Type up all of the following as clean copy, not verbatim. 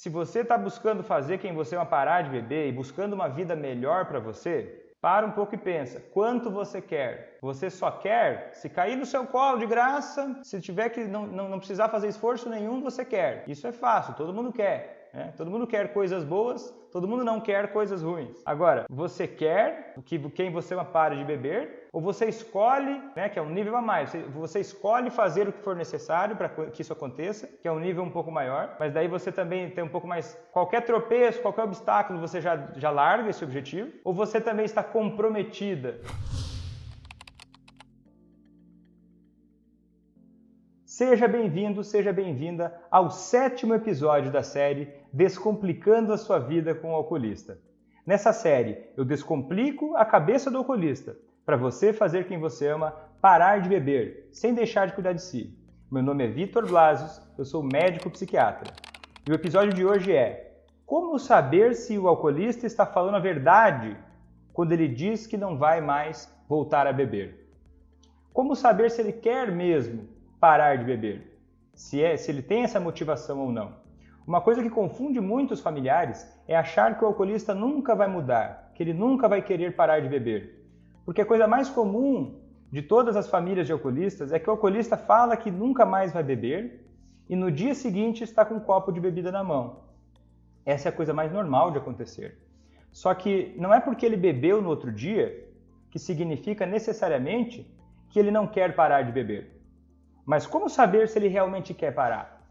Se você está buscando fazer quem você é parar de beber e buscando uma vida melhor para você, para um pouco e pensa, quanto você quer? Você só quer se cair no seu colo de graça, se tiver que não precisar fazer esforço nenhum, você quer. Isso é fácil, todo mundo quer. Todo mundo quer coisas boas, todo mundo não quer coisas ruins. Agora, você quer quem você para de beber, ou você escolhe, que é um nível a mais, você escolhe fazer o que for necessário para que isso aconteça, que é um nível um pouco maior, mas daí você também tem um pouco mais, qualquer tropeço, qualquer obstáculo, você já larga esse objetivo, ou você também está comprometida. Seja bem-vindo, seja bem-vinda ao 7º episódio da série Descomplicando a Sua Vida com o Alcoolista. Nessa série, eu descomplico a cabeça do alcoolista para você fazer quem você ama parar de beber, sem deixar de cuidar de si. Meu nome é Vitor Blasius, eu sou médico psiquiatra. E o episódio de hoje é: como saber se o alcoolista está falando a verdade quando ele diz que não vai mais voltar a beber? Como saber se ele quer mesmo parar de beber, se ele tem essa motivação ou não. Uma coisa que confunde muito os familiares é achar que o alcoolista nunca vai mudar, que ele nunca vai querer parar de beber. Porque a coisa mais comum de todas as famílias de alcoolistas é que o alcoolista fala que nunca mais vai beber e no dia seguinte está com um copo de bebida na mão. Essa é a coisa mais normal de acontecer. Só que não é porque ele bebeu no outro dia que significa necessariamente que ele não quer parar de beber. Mas como saber se ele realmente quer parar?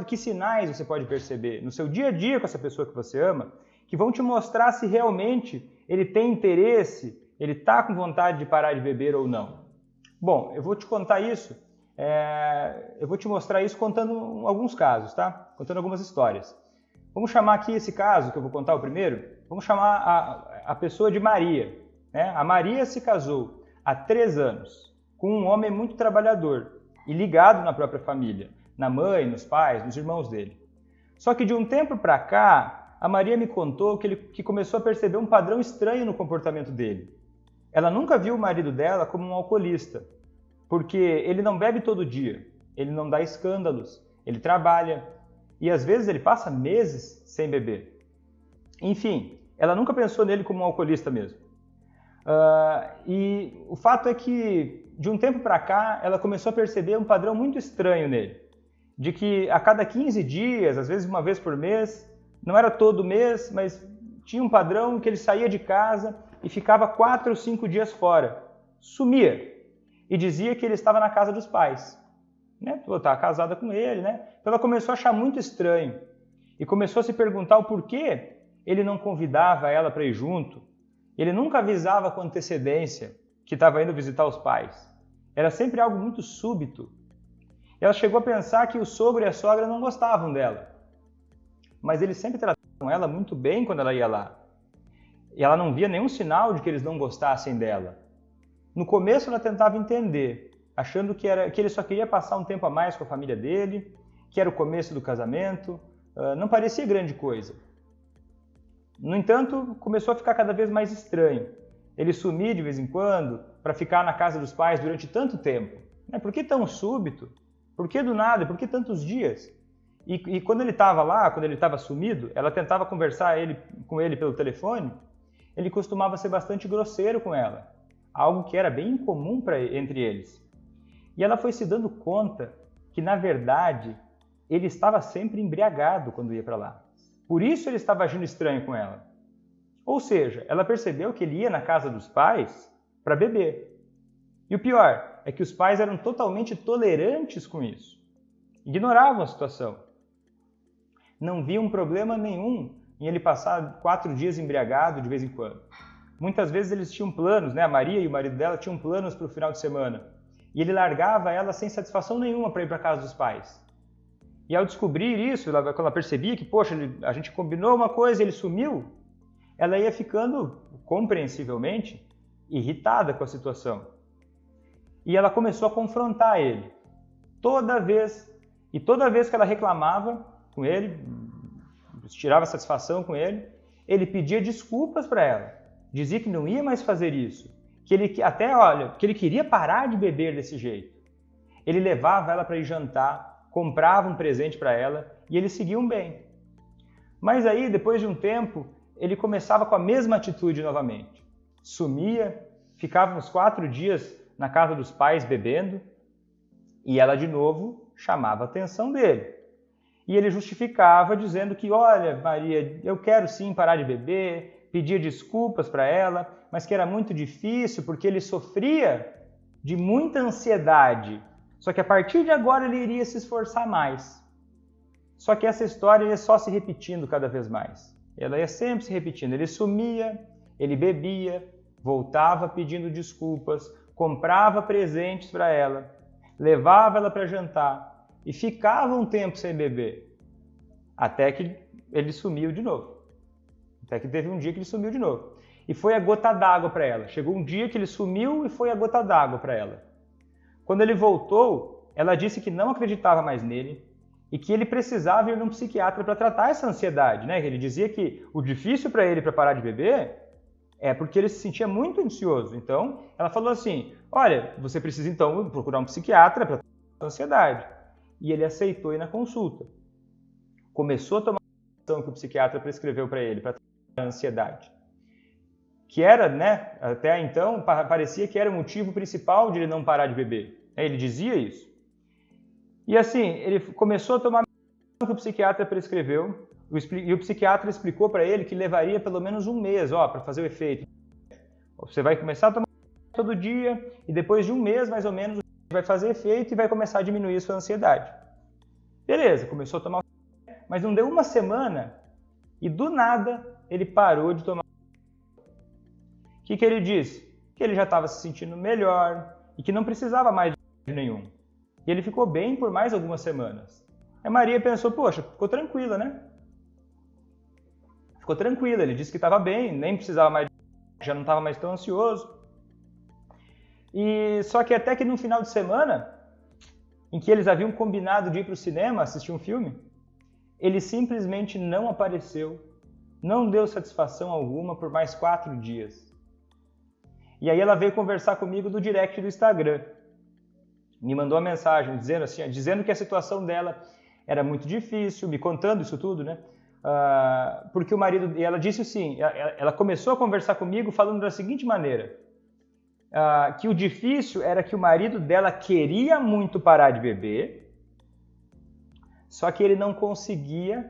Que sinais você pode perceber no seu dia a dia com essa pessoa que você ama, que vão te mostrar se realmente ele tem interesse, ele está com vontade de parar de beber ou não? Bom, eu vou te contar isso, eu vou te mostrar isso contando alguns casos, tá? Contando algumas histórias. Vamos chamar aqui esse caso, que eu vou contar o primeiro, vamos chamar a pessoa de Maria. A Maria se casou há 3 anos com um homem muito trabalhador e ligado na própria família, na mãe, nos pais, nos irmãos dele. Só que de um tempo para cá, a Maria me contou que começou a perceber um padrão estranho no comportamento dele. Ela nunca viu o marido dela como um alcoolista, porque ele não bebe todo dia, ele não dá escândalos, ele trabalha e às vezes ele passa meses sem beber. Enfim, ela nunca pensou nele como um alcoolista mesmo. E o fato é que de um tempo para cá, ela começou a perceber um padrão muito estranho nele, de que a cada 15 dias, às vezes uma vez por mês, não era todo mês, mas tinha um padrão que ele saía de casa e ficava 4 ou 5 dias fora, sumia, e dizia que ele estava na casa dos pais. Eu estava casada com ele, Então ela começou a achar muito estranho e começou a se perguntar o porquê ele não convidava ela para ir junto, ele nunca avisava com antecedência que estava indo visitar os pais. Era sempre algo muito súbito. Ela chegou a pensar que o sogro e a sogra não gostavam dela. Mas eles sempre tratavam ela muito bem quando ela ia lá. E ela não via nenhum sinal de que eles não gostassem dela. No começo ela tentava entender, achando que ele só queria passar um tempo a mais com a família dele, que era o começo do casamento, não parecia grande coisa. No entanto, começou a ficar cada vez mais estranho. Ele sumia de vez em quando para ficar na casa dos pais durante tanto tempo. Por que tão súbito? Por que do nada? Por que tantos dias? E quando ele estava lá, quando ele estava sumido, ela tentava conversar com ele pelo telefone, ele costumava ser bastante grosseiro com ela, algo que era bem incomum entre eles. E ela foi se dando conta que, na verdade, ele estava sempre embriagado quando ia para lá. Por isso ele estava agindo estranho com ela. Ou seja, ela percebeu que ele ia na casa dos pais para beber. E o pior é que os pais eram totalmente tolerantes com isso. Ignoravam a situação. Não viam problema nenhum em ele passar 4 dias embriagado de vez em quando. Muitas vezes eles tinham planos, A Maria e o marido dela tinham planos para o final de semana. E ele largava ela sem satisfação nenhuma para ir para a casa dos pais. E ao descobrir isso, quando ela percebia que, a gente combinou uma coisa e ele sumiu, ela ia ficando, compreensivelmente, irritada com a situação. E ela começou a confrontar ele. Toda vez que ela reclamava com ele, tirava satisfação com ele, ele pedia desculpas para ela. Dizia que não ia mais fazer isso. Que ele queria parar de beber desse jeito. Ele levava ela para ir jantar, comprava um presente para ela e eles seguiam bem. Mas aí, depois de um tempo, ele começava com a mesma atitude novamente. Sumia, ficava uns 4 dias na casa dos pais bebendo, e ela de novo chamava a atenção dele. E ele justificava dizendo que, olha, Maria, eu quero sim parar de beber, pedia desculpas para ela, mas que era muito difícil porque ele sofria de muita ansiedade. Só que a partir de agora ele iria se esforçar mais. Só que essa história ia só se repetindo cada vez mais. Ela ia sempre se repetindo. Ele sumia, ele bebia, voltava pedindo desculpas, comprava presentes para ela, levava ela para jantar e ficava um tempo sem beber. Até que ele sumiu de novo. Até que teve um dia que ele sumiu de novo. E foi a gota d'água para ela. Chegou um dia que ele sumiu e foi a gota d'água para ela. Quando ele voltou, ela disse que não acreditava mais nele e que ele precisava ir num psiquiatra para tratar essa ansiedade, né? Ele dizia que o difícil para ele para parar de beber é porque ele se sentia muito ansioso. Então, ela falou assim, olha, você precisa então procurar um psiquiatra para tratar a ansiedade. E ele aceitou ir na consulta. Começou a tomar a ação que o psiquiatra prescreveu para ele, para tratar a ansiedade. Que era, né, até então, parecia que era o motivo principal de ele não parar de beber. Ele dizia isso. E assim, ele começou a tomar a medicação que o psiquiatra prescreveu, e o psiquiatra explicou para ele que levaria pelo menos um mês, para fazer o efeito. Você vai começar a tomar todo dia, e depois de um mês, mais ou menos, vai fazer efeito e vai começar a diminuir a sua ansiedade. Beleza, começou a tomar, mas não deu uma semana, e do nada, ele parou de tomar. O que ele disse? Que ele já estava se sentindo melhor e que não precisava mais de nenhum. E ele ficou bem por mais algumas semanas. A Maria pensou, poxa, ficou tranquila, né? Ficou tranquila, ele disse que estava bem, nem precisava mais, já não estava mais tão ansioso. E só que até que no final de semana, em que eles haviam combinado de ir para o cinema assistir um filme, ele simplesmente não apareceu, não deu satisfação alguma por mais 4 dias. E aí ela veio conversar comigo do direct do Instagram. Me mandou uma mensagem dizendo que a situação dela era muito difícil, me contando isso tudo, né? Porque o marido... E ela disse assim, ela começou a conversar comigo falando da seguinte maneira, que o difícil era que o marido dela queria muito parar de beber, só que ele não conseguia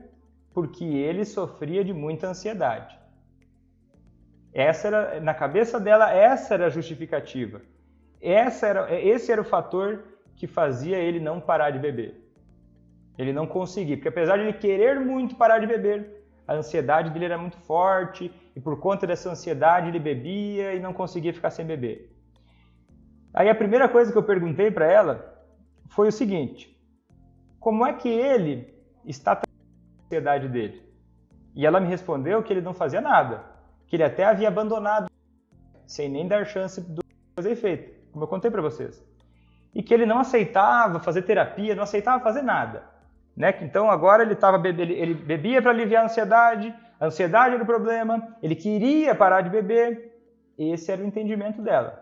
porque ele sofria de muita ansiedade. Na cabeça dela, essa era a justificativa. Esse era o fator que fazia ele não parar de beber. Ele não conseguia, porque apesar de ele querer muito parar de beber, a ansiedade dele era muito forte e por conta dessa ansiedade ele bebia e não conseguia ficar sem beber. Aí a primeira coisa que eu perguntei para ela foi o seguinte, como é que ele está tratando a ansiedade dele? E ela me respondeu que ele não fazia nada, que ele até havia abandonado, sem nem dar chance de fazer efeito, como eu contei para vocês. E que ele não aceitava fazer terapia, não aceitava fazer nada. Né? Então agora ele bebia para aliviar a ansiedade era o problema, ele queria parar de beber, esse era o entendimento dela.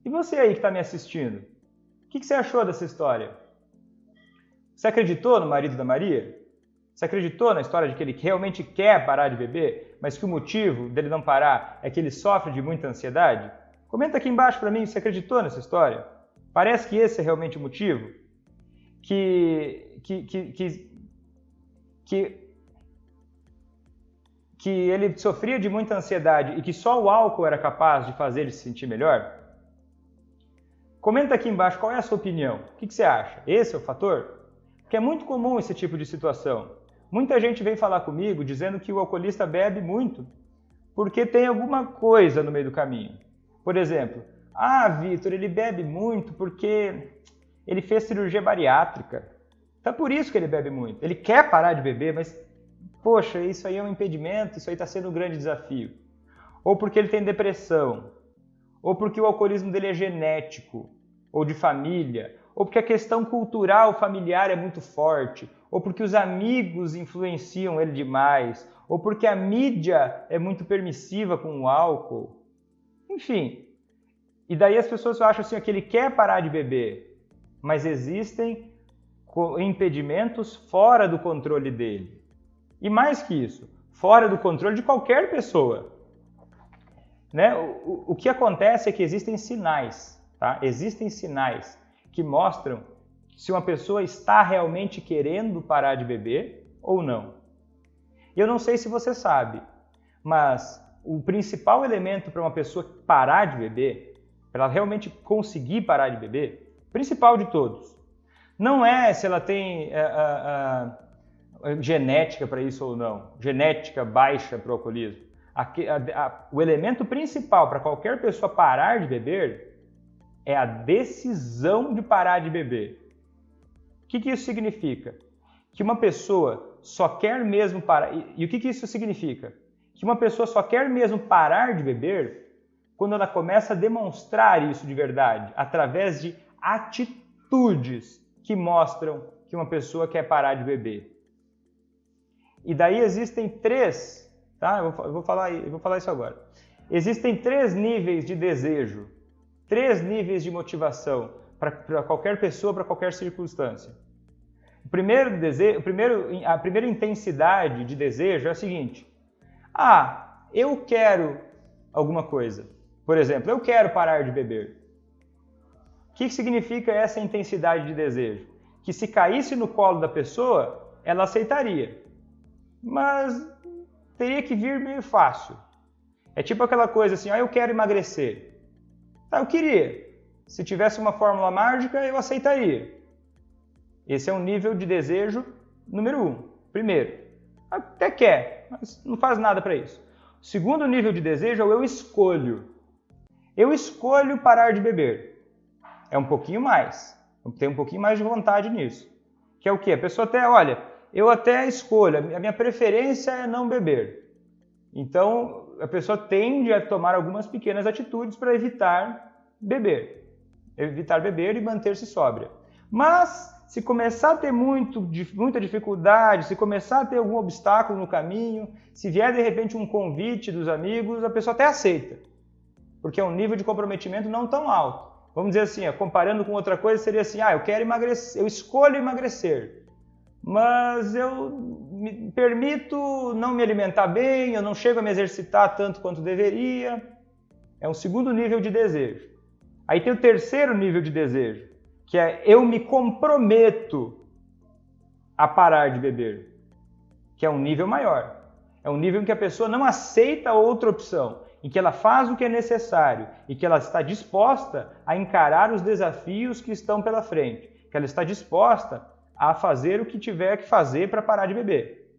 E você aí que está me assistindo, o que você achou dessa história? Você acreditou no marido da Maria? Você acreditou na história de que ele realmente quer parar de beber, mas que o motivo dele não parar é que ele sofre de muita ansiedade? Comenta aqui embaixo para mim se você acreditou nessa história. Parece que esse é realmente o motivo? Que ele sofria de muita ansiedade e que só o álcool era capaz de fazer ele se sentir melhor? Comenta aqui embaixo qual é a sua opinião. O que você acha? Esse é o fator? Porque é muito comum esse tipo de situação. Muita gente vem falar comigo dizendo que o alcoolista bebe muito porque tem alguma coisa no meio do caminho. Por exemplo, Vitor, ele bebe muito porque ele fez cirurgia bariátrica. Então por isso que ele bebe muito. Ele quer parar de beber, mas, poxa, isso aí é um impedimento, isso aí está sendo um grande desafio. Ou porque ele tem depressão, ou porque o alcoolismo dele é genético, ou de família, ou porque a questão cultural familiar é muito forte, ou porque os amigos influenciam ele demais, ou porque a mídia é muito permissiva com o álcool. Enfim, e daí as pessoas acham assim, que ele quer parar de beber, mas existem impedimentos fora do controle dele. E mais que isso, fora do controle de qualquer pessoa. Né? O que acontece é que existem sinais, tá? Existem sinais que mostram se uma pessoa está realmente querendo parar de beber ou não. E eu não sei se você sabe, mas o principal elemento para uma pessoa parar de beber, para ela realmente conseguir parar de beber, principal de todos, não é se ela tem genética para isso ou não, genética baixa para o alcoolismo. O elemento principal para qualquer pessoa parar de beber é a decisão de parar de beber. O que isso significa? Que uma pessoa só quer mesmo parar... E o que isso significa? Que uma pessoa só quer mesmo parar de beber quando ela começa a demonstrar isso de verdade, através de atitudes que mostram que uma pessoa quer parar de beber. E daí existem três, tá? Eu vou falar isso agora. Existem 3 níveis de desejo, 3 níveis de motivação para qualquer pessoa, para qualquer circunstância. A primeira intensidade de desejo é a seguinte: eu quero alguma coisa. Por exemplo, eu quero parar de beber. O que significa essa intensidade de desejo? Que se caísse no colo da pessoa, ela aceitaria. Mas teria que vir meio fácil. É tipo aquela coisa assim, eu quero emagrecer. Tá, eu queria. Se tivesse uma fórmula mágica, eu aceitaria. Esse é um nível de desejo número 1. Primeiro, até quer, mas não faz nada para isso. O segundo nível de desejo é o eu escolho. Eu escolho parar de beber. É um pouquinho mais. Eu tenho um pouquinho mais de vontade nisso. Que é o quê? A pessoa até, eu até escolho, a minha preferência é não beber. Então, a pessoa tende a tomar algumas pequenas atitudes para evitar beber e manter-se sóbria. Mas, se começar a ter muita dificuldade, se começar a ter algum obstáculo no caminho, se vier de repente um convite dos amigos, a pessoa até aceita, porque é um nível de comprometimento não tão alto. Vamos dizer assim, comparando com outra coisa, seria assim, eu quero emagrecer, eu escolho emagrecer, mas eu me permito não me alimentar bem, eu não chego a me exercitar tanto quanto deveria. É um segundo nível de desejo. Aí tem o terceiro nível de desejo, que é eu me comprometo a parar de beber, que é um nível maior. É um nível em que a pessoa não aceita outra opção, em que ela faz o que é necessário e que ela está disposta a encarar os desafios que estão pela frente, que ela está disposta a fazer o que tiver que fazer para parar de beber.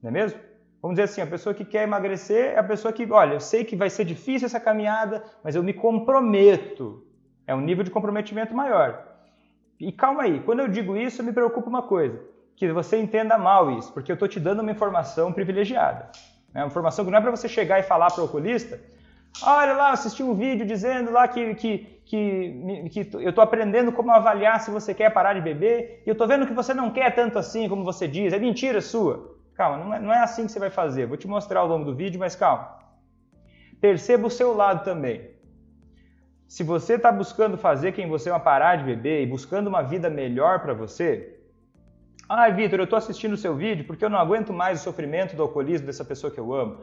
Não é mesmo? Vamos dizer assim, a pessoa que quer emagrecer é a pessoa que, eu sei que vai ser difícil essa caminhada, mas eu me comprometo. É um nível de comprometimento maior. E calma aí, quando eu digo isso, me preocupa uma coisa, que você entenda mal isso, porque eu estou te dando uma informação privilegiada. Uma informação que não é para você chegar e falar para o oculista, olha lá, assisti um vídeo dizendo lá que eu estou aprendendo como avaliar se você quer parar de beber, e eu estou vendo que você não quer tanto assim como você diz, é mentira sua. Calma, não é assim que você vai fazer. Vou te mostrar ao longo do vídeo, mas calma. Perceba o seu lado também. Se você está buscando fazer quem você é parar de beber e buscando uma vida melhor para você, Vitor, eu estou assistindo o seu vídeo porque eu não aguento mais o sofrimento do alcoolismo dessa pessoa que eu amo.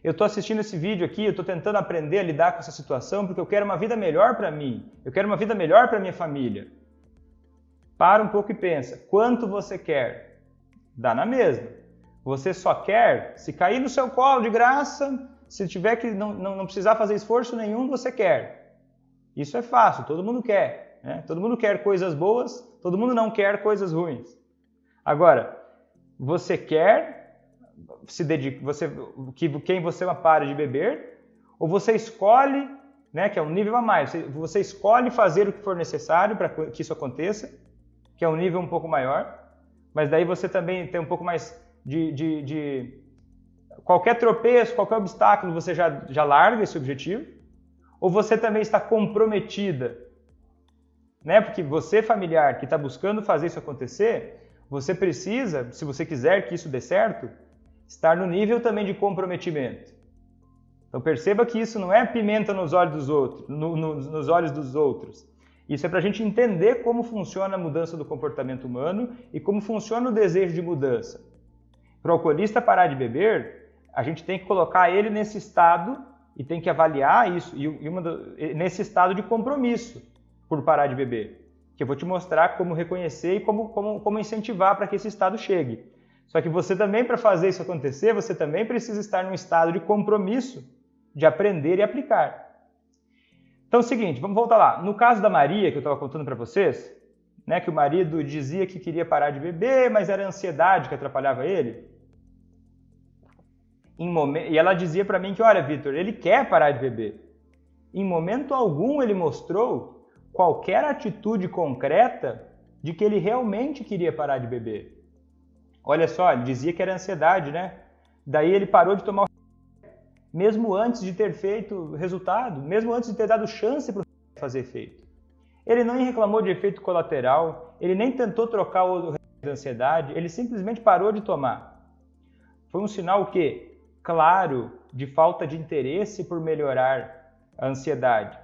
Eu estou assistindo esse vídeo aqui, eu estou tentando aprender a lidar com essa situação porque eu quero uma vida melhor para mim. Eu quero uma vida melhor para minha família. Para um pouco e pensa, quanto você quer? Dá na mesma. Você só quer, se cair no seu colo de graça, se tiver que não precisar fazer esforço nenhum, você quer. Isso é fácil, todo mundo quer. Né? Todo mundo quer coisas boas, todo mundo não quer coisas ruins. Agora, você quer se dedicar, quem você para de beber, ou você escolhe, né, que é um nível a mais, você escolhe fazer o que for necessário para que isso aconteça, que é um nível um pouco maior, mas daí você também tem um pouco mais de qualquer tropeço, qualquer obstáculo, você já larga esse objetivo, ou você também está comprometida, né, porque você, familiar, que está buscando fazer isso acontecer, você precisa, se você quiser que isso dê certo, estar no nível também de comprometimento. Então perceba que isso não é pimenta nos olhos dos outros, nos olhos dos outros. Isso é para a gente entender como funciona a mudança do comportamento humano e como funciona o desejo de mudança. Para o alcoolista parar de beber, a gente tem que colocar ele nesse estado e tem que avaliar isso, nesse estado de compromisso por parar de beber. Que eu vou te mostrar como reconhecer e como incentivar para que esse estado chegue. Só que você também, para fazer isso acontecer, você também precisa estar num estado de compromisso de aprender e aplicar. Então é o seguinte, vamos voltar lá. No caso da Maria, que eu estava contando para vocês, né, que o marido dizia que queria parar de beber, mas era a ansiedade que atrapalhava ele. E ela dizia para mim que, olha, Vitor, ele quer parar de beber. Em momento algum ele mostrou qualquer atitude concreta de que ele realmente queria parar de beber. Olha só, ele dizia que era ansiedade, né? Daí ele parou de tomar o mesmo antes de ter feito resultado, mesmo antes de ter dado chance para o fazer efeito. Ele não reclamou de efeito colateral, ele nem tentou trocar o remédio da ansiedade, ele simplesmente parou de tomar. Foi um sinal o quê? Claro de falta de interesse por melhorar a ansiedade,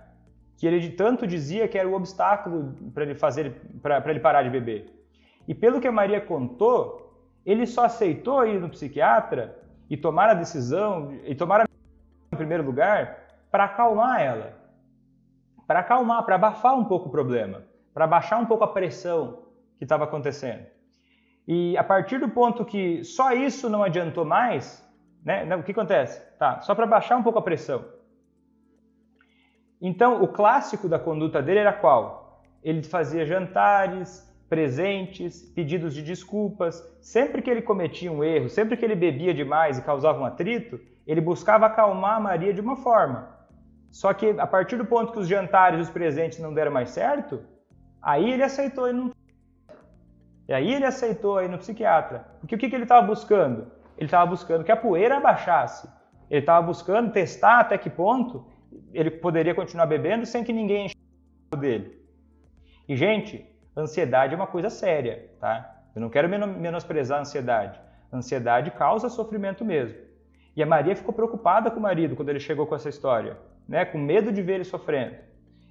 que ele tanto dizia que era o obstáculo para ele parar de beber. E pelo que a Maria contou, ele só aceitou ir no psiquiatra e tomar a decisão, em primeiro lugar, para acalmar ela. Para acalmar, para abafar um pouco o problema, para baixar um pouco a pressão que estava acontecendo. E a partir do ponto que só isso não adiantou mais, né, o que acontece? Tá, só para baixar um pouco a pressão. Então, o clássico da conduta dele era qual? Ele fazia jantares, presentes, pedidos de desculpas. Sempre que ele cometia um erro, sempre que ele bebia demais e causava um atrito, ele buscava acalmar a Maria de uma forma. Só que a partir do ponto que os jantares e os presentes não deram mais certo, aí ele aceitou ir no psiquiatra. Porque o que ele estava buscando? Ele estava buscando que a poeira abaixasse. Ele estava buscando testar até que ponto ele poderia continuar bebendo sem que ninguém enchesse o saco dele. E, gente, ansiedade é uma coisa séria, tá? Eu não quero menosprezar a ansiedade. A ansiedade causa sofrimento mesmo. E a Maria ficou preocupada com o marido quando ele chegou com essa história, né? Com medo de ver ele sofrendo.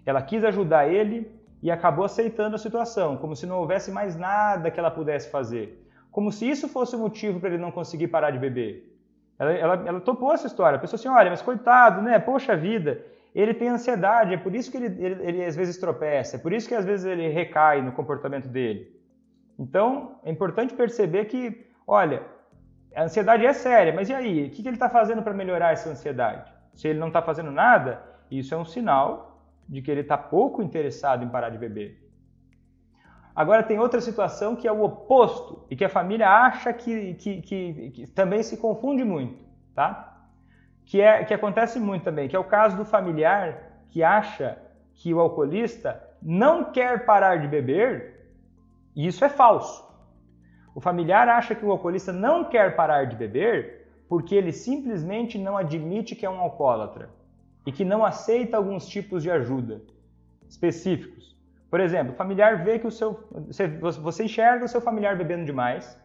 Ela quis ajudar ele e acabou aceitando a situação, como se não houvesse mais nada que ela pudesse fazer. Como se isso fosse o motivo para ele não conseguir parar de beber. Ela topou essa história. A pessoa assim, olha, mas coitado, né? Poxa vida, ele tem ansiedade, é por isso que ele às vezes tropeça, é por isso que às vezes ele recai no comportamento dele. Então, é importante perceber que, olha, a ansiedade é séria, mas e aí? O que ele está fazendo para melhorar essa ansiedade? Se ele não está fazendo nada, isso é um sinal de que ele está pouco interessado em parar de beber. Agora tem outra situação que é o oposto e que a família acha que também se confunde muito, tá? Que acontece muito também, que é o caso do familiar que acha que o alcoolista não quer parar de beber, e isso é falso. O familiar acha que o alcoolista não quer parar de beber porque ele simplesmente não admite que é um alcoólatra e que não aceita alguns tipos de ajuda específicos. Por exemplo, o familiar vê que você enxerga o seu familiar bebendo demais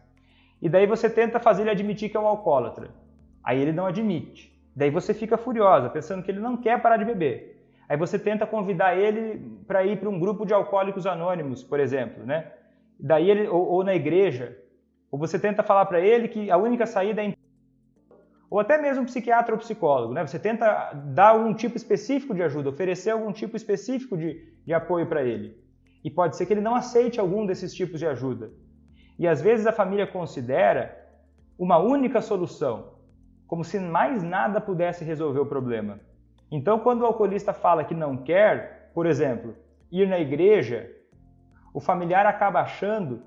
e daí você tenta fazer ele admitir que é um alcoólatra. Aí ele não admite. Daí você fica furiosa, pensando que ele não quer parar de beber. Aí você tenta convidar ele para ir para um grupo de alcoólicos anônimos, por exemplo, né? Daí ele, ou na igreja, ou você tenta falar para ele que a única saída é ou até mesmo psiquiatra ou psicólogo, né? Você tenta dar algum tipo específico de ajuda, oferecer algum tipo específico de apoio para ele. E pode ser que ele não aceite algum desses tipos de ajuda. E às vezes a família considera uma única solução, como se mais nada pudesse resolver o problema. Então, quando o alcoolista fala que não quer, por exemplo, ir na igreja, o familiar acaba achando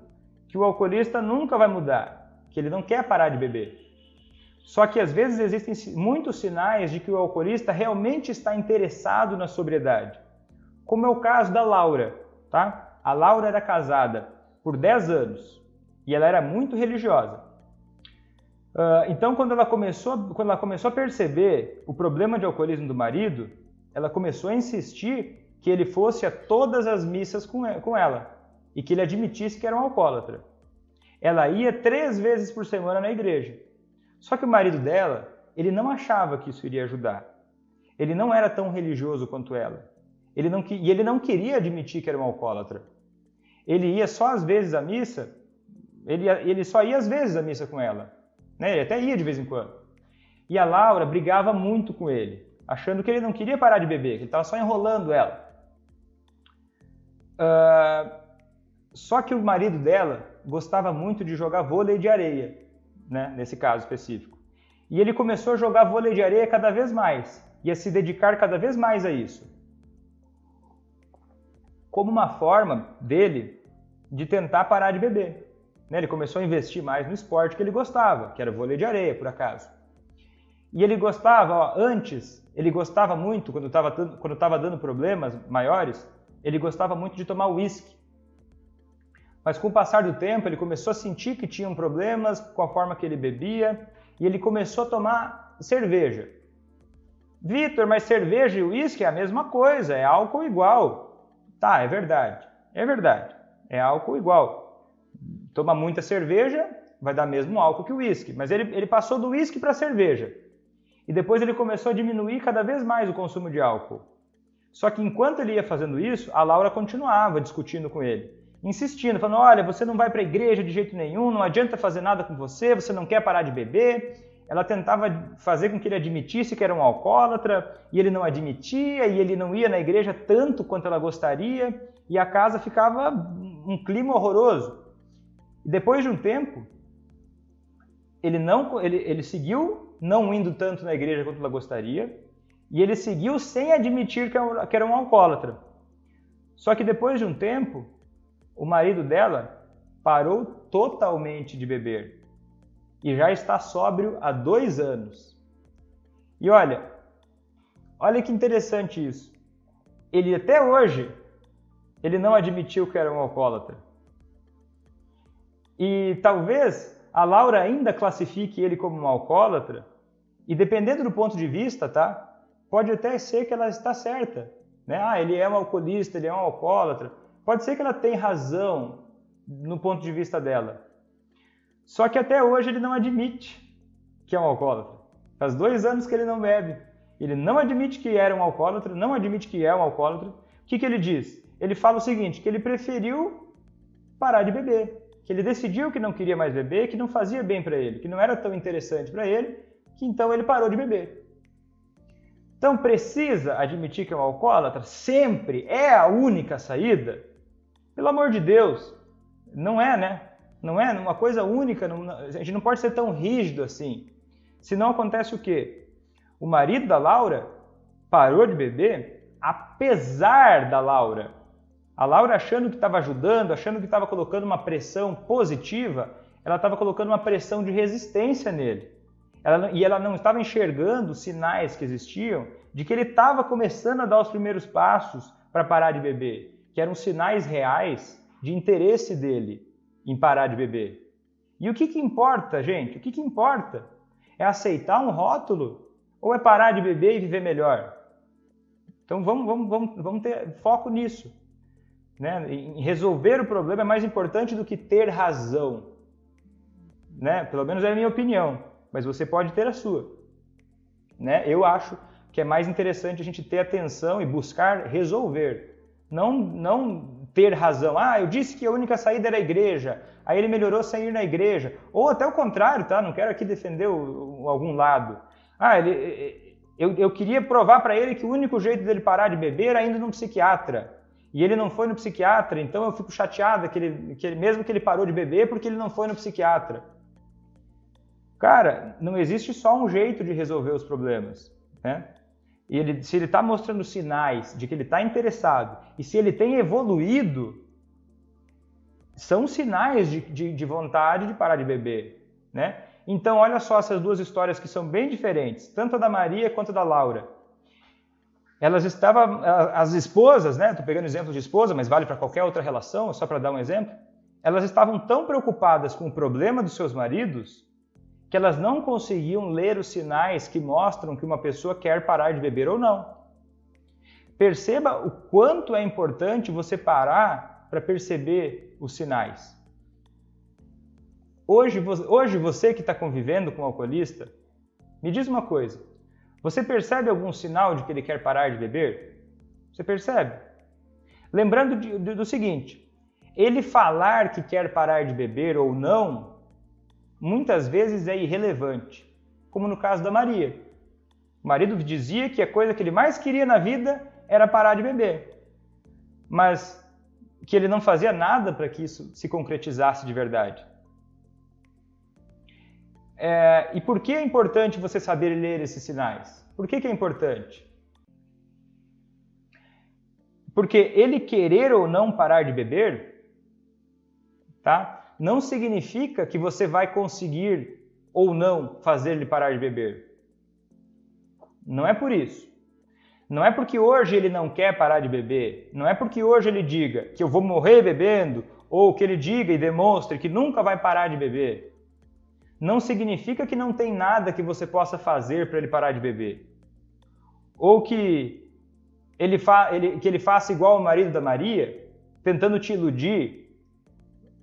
que o alcoolista nunca vai mudar, que ele não quer parar de beber. Só que às vezes existem muitos sinais de que o alcoolista realmente está interessado na sobriedade. Como é o caso da Laura, tá? A Laura era casada por 10 anos e ela era muito religiosa. Então, quando ela começou a perceber o problema de alcoolismo do marido, ela começou a insistir que ele fosse a todas as missas com ela e que ele admitisse que era um alcoólatra. Ela ia 3 vezes por semana na igreja. Só que o marido dela, ele não achava que isso iria ajudar. Ele não era tão religioso quanto ela. Ele não queria admitir que era um alcoólatra. Ele ia só às vezes à missa, ele só ia às vezes à missa com ela. né? Ele até ia de vez em quando. E a Laura brigava muito com ele, achando que ele não queria parar de beber, que ele estava só enrolando ela. Só que o marido dela gostava muito de jogar vôlei de areia, né? Nesse caso específico. E ele começou a jogar vôlei de areia cada vez mais, e a se dedicar cada vez mais a isso, como uma forma dele de tentar parar de beber. Ele começou a investir mais no esporte que ele gostava, que era vôlei de areia, por acaso. E ele gostava, antes, ele gostava muito, quando estava dando problemas maiores, ele gostava muito de tomar uísque. Mas com o passar do tempo, ele começou a sentir que tinham problemas com a forma que ele bebia, e ele começou a tomar cerveja. Vitor, mas cerveja e uísque é a mesma coisa, é álcool igual. Tá, é verdade, é álcool igual. Toma muita cerveja, vai dar mesmo álcool que o uísque, mas ele passou do uísque para a cerveja. E depois ele começou a diminuir cada vez mais o consumo de álcool. Só que enquanto ele ia fazendo isso, a Laura continuava discutindo com ele, insistindo, falando, olha, você não vai para a igreja de jeito nenhum, não adianta fazer nada com você, você não quer parar de beber. Ela tentava fazer com que ele admitisse que era um alcoólatra, e ele não admitia, e ele não ia na igreja tanto quanto ela gostaria, e a casa ficava um clima horroroso. E depois de um tempo, ele seguiu não indo tanto na igreja quanto ela gostaria, e ele seguiu sem admitir que era um alcoólatra. Só que depois de um tempo, o marido dela parou totalmente de beber. E já está sóbrio há 2 anos. E olha que interessante isso. Ele até hoje, ele não admitiu que era um alcoólatra. E talvez a Laura ainda classifique ele como um alcoólatra, e dependendo do ponto de vista, tá? Pode até ser que ela está certa, né? Ele é um alcoolista, ele é um alcoólatra. Pode ser que ela tenha razão no ponto de vista dela. Só que até hoje ele não admite que é um alcoólatra. Faz 2 anos que ele não bebe. Ele não admite que era um alcoólatra, não admite que é um alcoólatra. O que ele diz? Ele fala o seguinte, que ele preferiu parar de beber. Que ele decidiu que não queria mais beber, que não fazia bem para ele, que não era tão interessante para ele, que então ele parou de beber. Então precisa admitir que é um alcoólatra? Sempre é a única saída? Pelo amor de Deus, não é, né? Não é uma coisa única, a gente não pode ser tão rígido assim. Senão acontece o quê? O marido da Laura parou de beber apesar da Laura. A Laura achando que estava ajudando, achando que estava colocando uma pressão positiva, ela estava colocando uma pressão de resistência nele. Ela não estava enxergando os sinais que existiam de que ele estava começando a dar os primeiros passos para parar de beber, que eram sinais reais de interesse dele em parar de beber. E o que importa, gente? O que importa? É aceitar um rótulo ou é parar de beber e viver melhor? Então vamos ter foco nisso. Né? Em resolver o problema é mais importante do que ter razão. Né? Pelo menos é a minha opinião, mas você pode ter a sua. Né? Eu acho que é mais interessante a gente ter atenção e buscar resolver. Não ter razão. Eu disse que a única saída era a igreja, aí ele melhorou sem ir na igreja. Ou até o contrário, tá? Não quero aqui defender algum lado. Eu queria provar para ele que o único jeito dele parar de beber era indo num psiquiatra. E ele não foi no psiquiatra, então eu fico chateada mesmo que ele parou de beber porque ele não foi no psiquiatra. Cara, não existe só um jeito de resolver os problemas, né? E se ele está mostrando sinais de que ele está interessado e se ele tem evoluído, são sinais de vontade de parar de beber, né? Então, olha só essas 2 histórias que são bem diferentes, tanto a da Maria quanto a da Laura. As esposas, né? Estou pegando exemplos de esposa, mas vale para qualquer outra relação, só para dar um exemplo. Elas estavam tão preocupadas com o problema dos seus maridos que elas não conseguiam ler os sinais que mostram que uma pessoa quer parar de beber ou não. Perceba o quanto é importante você parar para perceber os sinais. Hoje você que está convivendo com um alcoolista, me diz uma coisa, você percebe algum sinal de que ele quer parar de beber? Você percebe? Lembrando do seguinte, ele falar que quer parar de beber ou não, muitas vezes é irrelevante, como no caso da Maria. O marido dizia que a coisa que ele mais queria na vida era parar de beber, mas que ele não fazia nada para que isso se concretizasse de verdade. E por que é importante você saber ler esses sinais? Por que é importante? Porque ele querer ou não parar de beber, tá? Não significa que você vai conseguir ou não fazer ele parar de beber. Não é por isso. Não é porque hoje ele não quer parar de beber, não é porque hoje ele diga que eu vou morrer bebendo, ou que ele diga e demonstre que nunca vai parar de beber. Não significa que não tem nada que você possa fazer para ele parar de beber. Ou que ele faça igual o marido da Maria, tentando te iludir,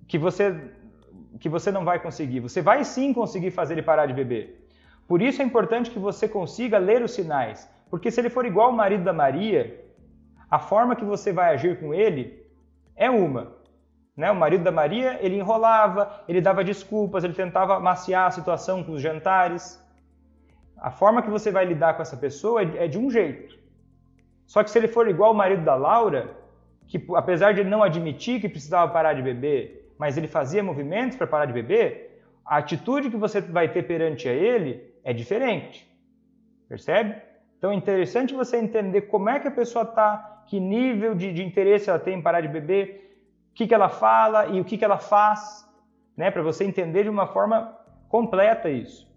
que você não vai conseguir. Você vai sim conseguir fazer ele parar de beber. Por isso é importante que você consiga ler os sinais. Porque se ele for igual o marido da Maria, a forma que você vai agir com ele é uma. Né? O marido da Maria, ele enrolava, ele dava desculpas, ele tentava maciar a situação com os jantares. A forma que você vai lidar com essa pessoa é de um jeito. Só que se ele for igual o marido da Laura, que apesar de ele não admitir que precisava parar de beber, mas ele fazia movimentos para parar de beber, a atitude que você vai ter perante a ele é diferente. Percebe? Então é interessante você entender como é que a pessoa está, que nível de interesse ela tem em parar de beber, o que ela fala e o que ela faz, né? Para você entender de uma forma completa isso.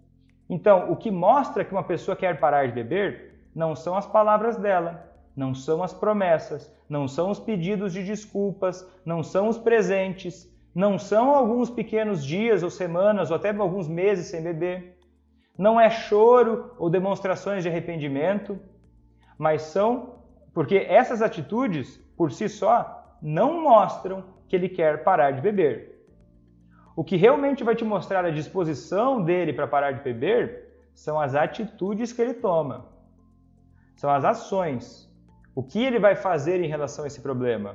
Então, o que mostra que uma pessoa quer parar de beber não são as palavras dela, não são as promessas, não são os pedidos de desculpas, não são os presentes, não são alguns pequenos dias ou semanas ou até alguns meses sem beber. Não é choro ou demonstrações de arrependimento, mas são porque essas atitudes, por si só, não mostram que ele quer parar de beber. O que realmente vai te mostrar a disposição dele para parar de beber são as atitudes que ele toma. São as ações. O que ele vai fazer em relação a esse problema?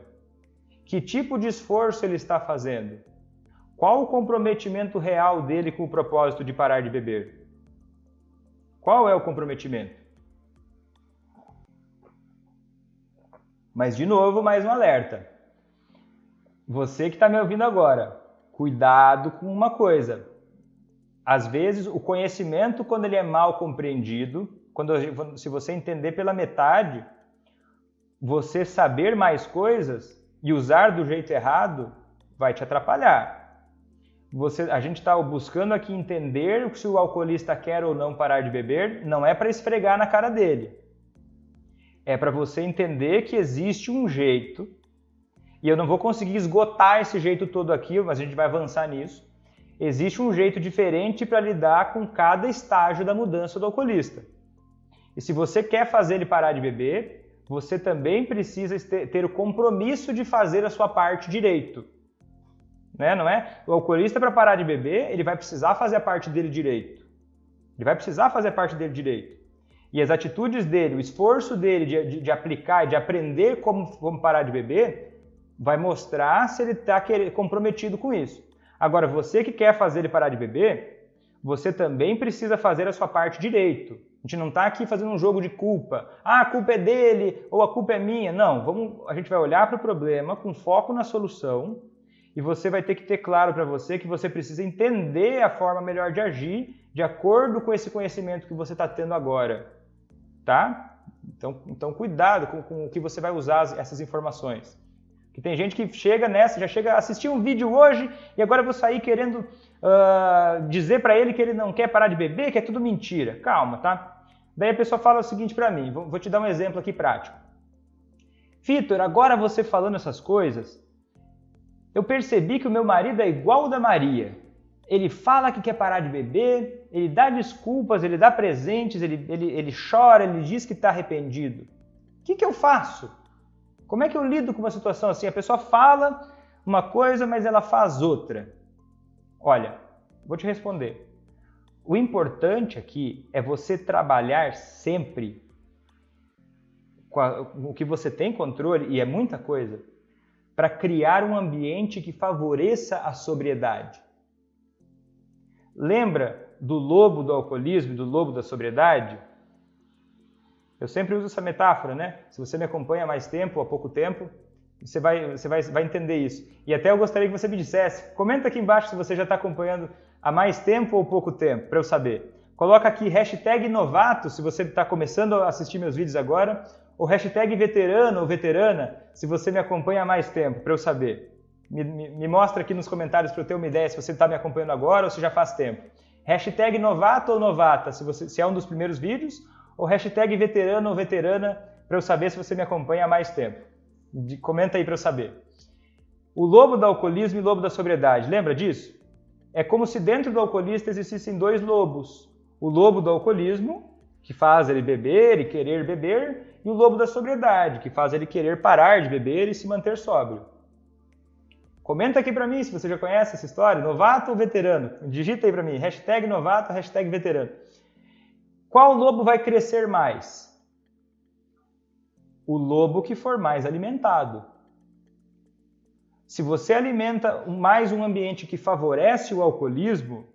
Que tipo de esforço ele está fazendo? Qual o comprometimento real dele com o propósito de parar de beber? Qual é o comprometimento? Mas, de novo, mais um alerta. Você que está me ouvindo agora, cuidado com uma coisa. Às vezes, o conhecimento, quando ele é mal compreendido, se você entender pela metade, você saber mais coisas e usar do jeito errado vai te atrapalhar. A gente está buscando aqui entender se o alcoolista quer ou não parar de beber, não é para esfregar na cara dele. É para você entender que existe um jeito, e eu não vou conseguir esgotar esse jeito todo aqui, mas a gente vai avançar nisso. Existe um jeito diferente para lidar com cada estágio da mudança do alcoolista. E se você quer fazer ele parar de beber, você também precisa ter o compromisso de fazer a sua parte direito. Né? Não é? O alcoolista, para parar de beber, ele vai precisar fazer a parte dele direito. Ele vai precisar fazer a parte dele direito. E as atitudes dele, o esforço dele de aplicar e de aprender como parar de beber, vai mostrar se ele está comprometido com isso. Agora, você que quer fazer ele parar de beber, você também precisa fazer a sua parte direito. A gente não está aqui fazendo um jogo de culpa. Ah, a culpa é dele ou a culpa é minha. Não, a gente vai olhar para o problema com foco na solução e você vai ter que ter claro para você que você precisa entender a forma melhor de agir de acordo com esse conhecimento que você está tendo agora. Tá? Então cuidado com o que você vai usar essas informações. Porque tem gente que chega nessa, já chega a assistir um vídeo hoje e agora eu vou sair querendo dizer para ele que ele não quer parar de beber, que é tudo mentira. Calma, tá? Daí a pessoa fala o seguinte para mim, vou te dar um exemplo aqui prático. Vitor, agora você falando essas coisas, eu percebi que o meu marido é igual o da Maria. Ele fala que quer parar de beber, ele dá desculpas, ele dá presentes, ele chora, ele diz que está arrependido. O que eu faço? Como é que eu lido com uma situação assim? A pessoa fala uma coisa, mas ela faz outra. Olha, vou te responder. O importante aqui é você trabalhar sempre com o que você tem controle, e é muita coisa, para criar um ambiente que favoreça a sobriedade. Lembra do lobo do alcoolismo e do lobo da sobriedade? Eu sempre uso essa metáfora, né? Se você me acompanha há mais tempo ou há pouco tempo, você vai entender isso. E até eu gostaria que você me dissesse, comenta aqui embaixo se você já está acompanhando há mais tempo ou pouco tempo, para eu saber. Coloca aqui hashtag novato, se você está começando a assistir meus vídeos agora, ou hashtag veterano ou veterana, se você me acompanha há mais tempo, para eu saber. Me mostra aqui nos comentários para eu ter uma ideia se você está me acompanhando agora ou se já faz tempo. Hashtag novato ou novata, se é um dos primeiros vídeos, ou hashtag veterano ou veterana, para eu saber se você me acompanha há mais tempo. Comenta aí para eu saber. O lobo do alcoolismo e o lobo da sobriedade, lembra disso? É como se dentro do alcoolista existissem dois lobos. O lobo do alcoolismo, que faz ele beber e querer beber, e o lobo da sobriedade, que faz ele querer parar de beber e se manter sóbrio. Comenta aqui para mim se você já conhece essa história, novato ou veterano. Digita aí para mim, hashtag novato, hashtag veterano. Qual lobo vai crescer mais? O lobo que for mais alimentado. Se você alimenta mais um ambiente que favorece o alcoolismo,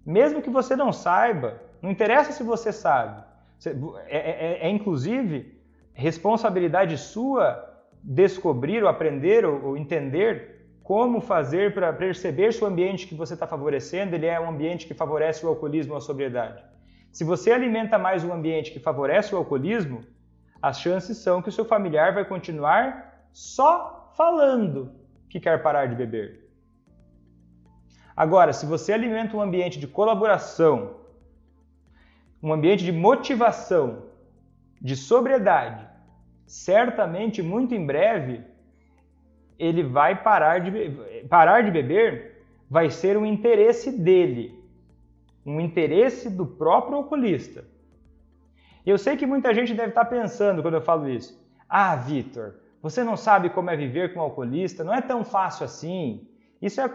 mesmo que você não saiba, não interessa se você sabe, inclusive responsabilidade sua descobrir ou aprender ou entender como fazer para perceber se o ambiente que você está favorecendo ele é um ambiente que favorece o alcoolismo ou a sobriedade. Se você alimenta mais um ambiente que favorece o alcoolismo, as chances são que o seu familiar vai continuar só falando que quer parar de beber. Agora, se você alimenta um ambiente de colaboração, um ambiente de motivação, de sobriedade, certamente, muito em breve, ele vai parar de beber, vai ser um interesse dele, um interesse do próprio alcoolista. Eu sei que muita gente deve estar pensando quando eu falo isso. Ah, Vitor, você não sabe como é viver com um alcoolista, não é tão fácil assim. Isso é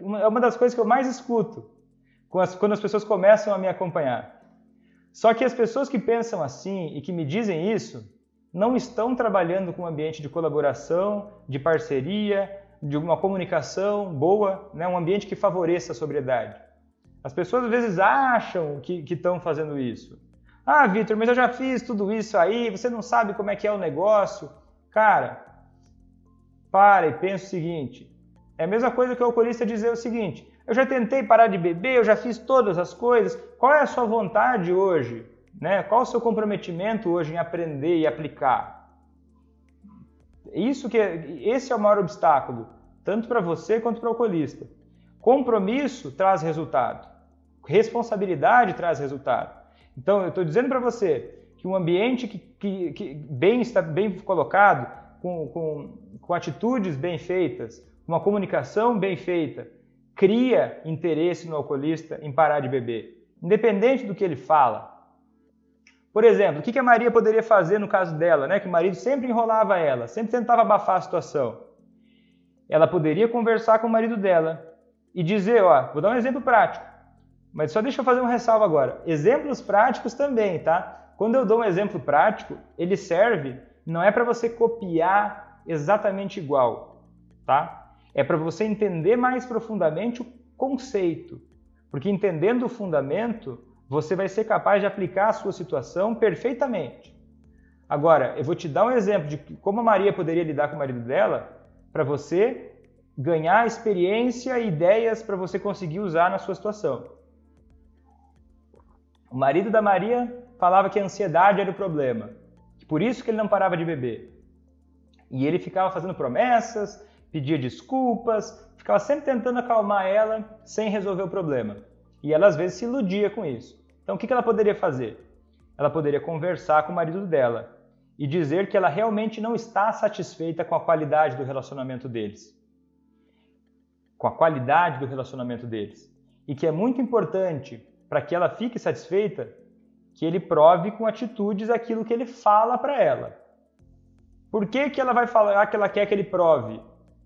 uma das coisas que eu mais escuto quando as pessoas começam a me acompanhar. Só que as pessoas que pensam assim e que me dizem isso, não estão trabalhando com um ambiente de colaboração, de parceria, de uma comunicação boa, né? Um ambiente que favoreça a sobriedade. As pessoas às vezes acham que estão fazendo isso. Ah, Vitor, mas eu já fiz tudo isso aí, você não sabe como é que é o negócio. Cara, para e pensa o seguinte, é a mesma coisa que o alcoolista dizer o seguinte, eu já tentei parar de beber, eu já fiz todas as coisas, qual é a sua vontade hoje? Né? Qual o seu comprometimento hoje em aprender e aplicar? Esse é o maior obstáculo, tanto para você quanto para o alcoolista. Compromisso traz resultado, responsabilidade traz resultado. Então, eu estou dizendo para você que um ambiente que está bem colocado, com atitudes bem feitas, uma comunicação bem feita, cria interesse no alcoolista em parar de beber, independente do que ele fala. Por exemplo, o que a Maria poderia fazer no caso dela, né? Que o marido sempre enrolava ela, sempre tentava abafar a situação. Ela poderia conversar com o marido dela e dizer, ó, vou dar um exemplo prático, mas só deixa eu fazer um ressalvo agora. Exemplos práticos também, tá? Quando eu dou um exemplo prático, ele serve, não é para você copiar exatamente igual, tá? É para você entender mais profundamente o conceito, porque entendendo o fundamento, você vai ser capaz de aplicar a sua situação perfeitamente. Agora, eu vou te dar um exemplo de como a Maria poderia lidar com o marido dela para você ganhar experiência e ideias para você conseguir usar na sua situação. O marido da Maria falava que a ansiedade era o problema, por isso que ele não parava de beber. E ele ficava fazendo promessas, pedia desculpas, ficava sempre tentando acalmar ela sem resolver o problema. E ela às vezes se iludia com isso. Então o que ela poderia fazer? Ela poderia conversar com o marido dela e dizer que ela realmente não está satisfeita com a qualidade do relacionamento deles. Com a qualidade do relacionamento deles. E que é muito importante, para que ela fique satisfeita, que ele prove com atitudes aquilo que ele fala para ela. Por que ela vai falar que ela quer que ele prove?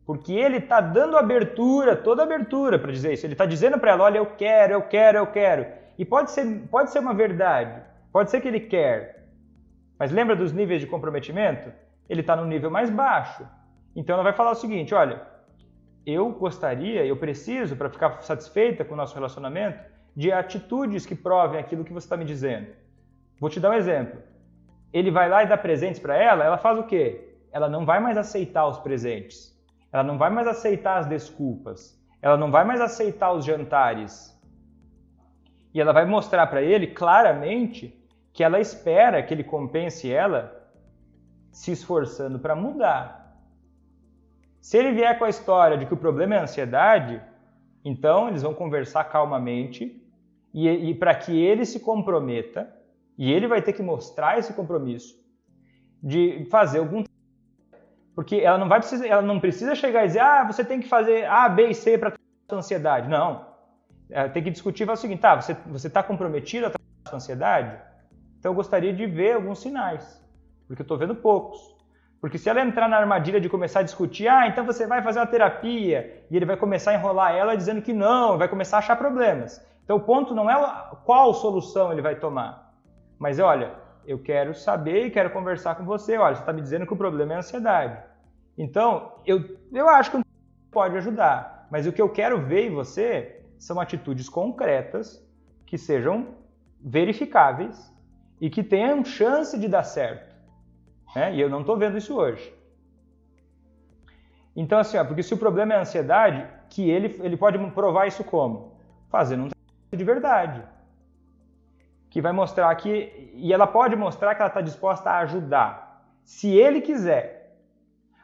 Porque ele está dando abertura, toda abertura para dizer isso. Ele está dizendo para ela, olha, eu quero. E pode ser uma verdade, pode ser que ele quer. Mas lembra dos níveis de comprometimento? Ele está no nível mais baixo. Então ela vai falar o seguinte, olha, eu gostaria, eu preciso, para ficar satisfeita com o nosso relacionamento, de atitudes que provem aquilo que você está me dizendo. Vou te dar um exemplo. Ele vai lá e dá presentes para ela faz o quê? Ela não vai mais aceitar os presentes. Ela não vai mais aceitar as desculpas. Ela não vai mais aceitar os jantares. E ela vai mostrar para ele claramente que ela espera que ele compense ela se esforçando para mudar. Se ele vier com a história de que o problema é a ansiedade, então eles vão conversar calmamente e para que ele se comprometa, e ele vai ter que mostrar esse compromisso de fazer algum... Porque ela não precisa chegar e dizer, você tem que fazer A, B e C para tratar a sua ansiedade. Não. Ela tem que discutir o seguinte, você está comprometido a tratar a sua ansiedade? Então eu gostaria de ver alguns sinais, porque eu estou vendo poucos. Porque se ela entrar na armadilha de começar a discutir, então você vai fazer uma terapia, e ele vai começar a enrolar ela dizendo que não, vai começar a achar problemas. Então o ponto não é qual solução ele vai tomar, mas olha, eu quero saber e quero conversar com você, olha, você está me dizendo que o problema é a ansiedade. Então, eu acho que pode ajudar, mas o que eu quero ver em você são atitudes concretas, que sejam verificáveis e que tenham chance de dar certo. E eu não estou vendo isso hoje. Então, assim, porque se o problema é a ansiedade, que ele pode provar isso como? Fazendo um tratamento de verdade. Que vai mostrar e ela pode mostrar que ela está disposta a ajudar, se ele quiser.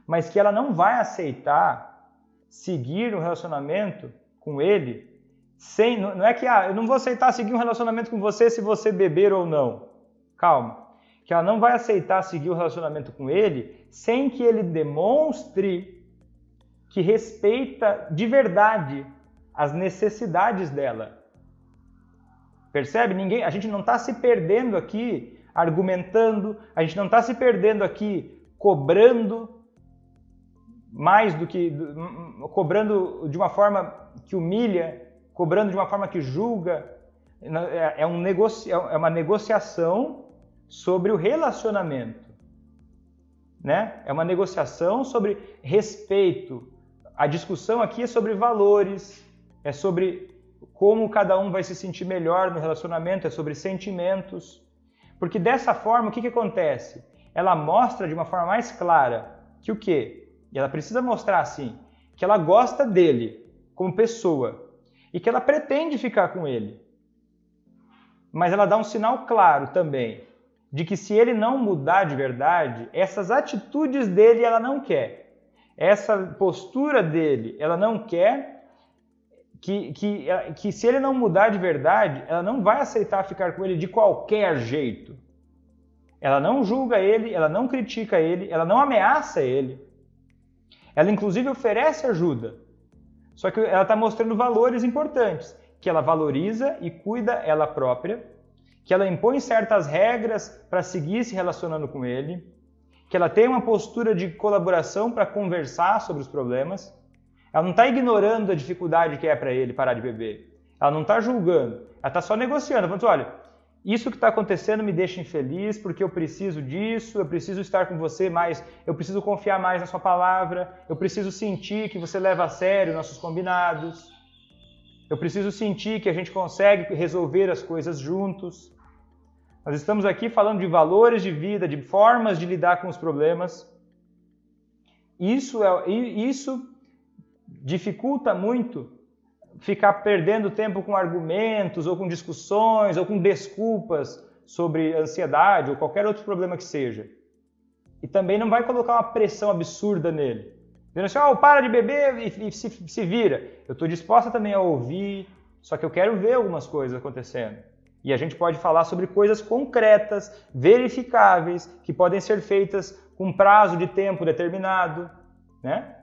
Mas que ela não vai aceitar seguir um relacionamento com ele não é que eu não vou aceitar seguir um relacionamento com você se você beber ou não. Calma. Que ela não vai aceitar seguir o relacionamento com ele sem que ele demonstre que respeita de verdade as necessidades dela. Percebe? A gente não está se perdendo aqui argumentando, a gente não está se perdendo aqui cobrando mais do que... cobrando de uma forma que humilha, cobrando de uma forma que julga. É uma negociação sobre o relacionamento, né? É uma negociação sobre respeito. A discussão aqui é sobre valores, é sobre como cada um vai se sentir melhor no relacionamento, é sobre sentimentos. Porque dessa forma, o que acontece? Ela mostra de uma forma mais clara que o quê? E ela precisa mostrar assim, que ela gosta dele como pessoa e que ela pretende ficar com ele. Mas ela dá um sinal claro também de que se ele não mudar de verdade, essas atitudes dele ela não quer. Essa postura dele, ela não quer que se ele não mudar de verdade, ela não vai aceitar ficar com ele de qualquer jeito. Ela não julga ele, ela não critica ele, ela não ameaça ele. Ela inclusive oferece ajuda. Só que ela está mostrando valores importantes, que ela valoriza e cuida ela própria, que ela impõe certas regras para seguir se relacionando com ele, que ela tem uma postura de colaboração para conversar sobre os problemas. Ela não está ignorando a dificuldade que é para ele parar de beber. Ela não está julgando. Ela está só negociando. Falando, olha, isso que está acontecendo me deixa infeliz porque eu preciso disso, eu preciso estar com você mais, eu preciso confiar mais na sua palavra, eu preciso sentir que você leva a sério nossos combinados, eu preciso sentir que a gente consegue resolver as coisas juntos. Nós estamos aqui falando de valores de vida, de formas de lidar com os problemas. Isso dificulta muito ficar perdendo tempo com argumentos, ou com discussões, ou com desculpas sobre ansiedade, ou qualquer outro problema que seja. E também não vai colocar uma pressão absurda nele. Dizendo assim, para de beber e se vira. Eu estou disposta também a ouvir, só que eu quero ver algumas coisas acontecendo. E a gente pode falar sobre coisas concretas, verificáveis, que podem ser feitas com prazo de tempo determinado, né?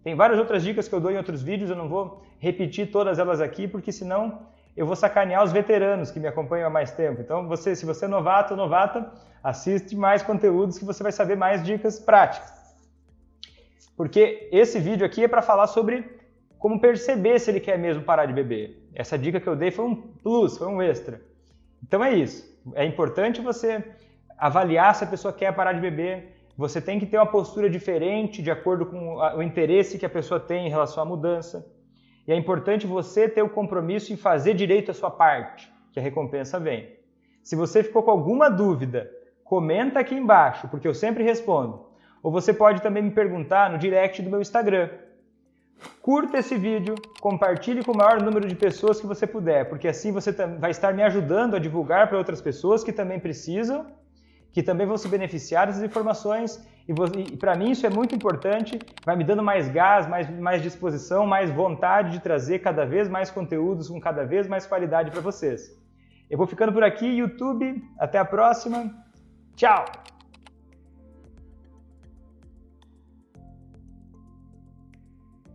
Tem várias outras dicas que eu dou em outros vídeos, eu não vou repetir todas elas aqui, porque senão eu vou sacanear os veteranos que me acompanham há mais tempo. Então, se você é novato ou novata, assiste mais conteúdos que você vai saber mais dicas práticas. Porque esse vídeo aqui é para falar sobre como perceber se ele quer mesmo parar de beber. Essa dica que eu dei foi um plus, foi um extra. Então é isso. É importante você avaliar se a pessoa quer parar de beber, Você tem que ter uma postura diferente de acordo com o interesse que a pessoa tem em relação à mudança. E é importante você ter o compromisso em fazer direito a sua parte, que a recompensa vem. Se você ficou com alguma dúvida, comenta aqui embaixo, porque eu sempre respondo. Ou você pode também me perguntar no direct do meu Instagram. Curta esse vídeo, compartilhe com o maior número de pessoas que você puder, porque assim você vai estar me ajudando a divulgar para outras pessoas que também precisam, que também vão se beneficiar dessas informações. E para mim isso é muito importante, vai me dando mais gás, mais disposição, mais vontade de trazer cada vez mais conteúdos com cada vez mais qualidade para vocês. Eu vou ficando por aqui, YouTube. Até a próxima. Tchau!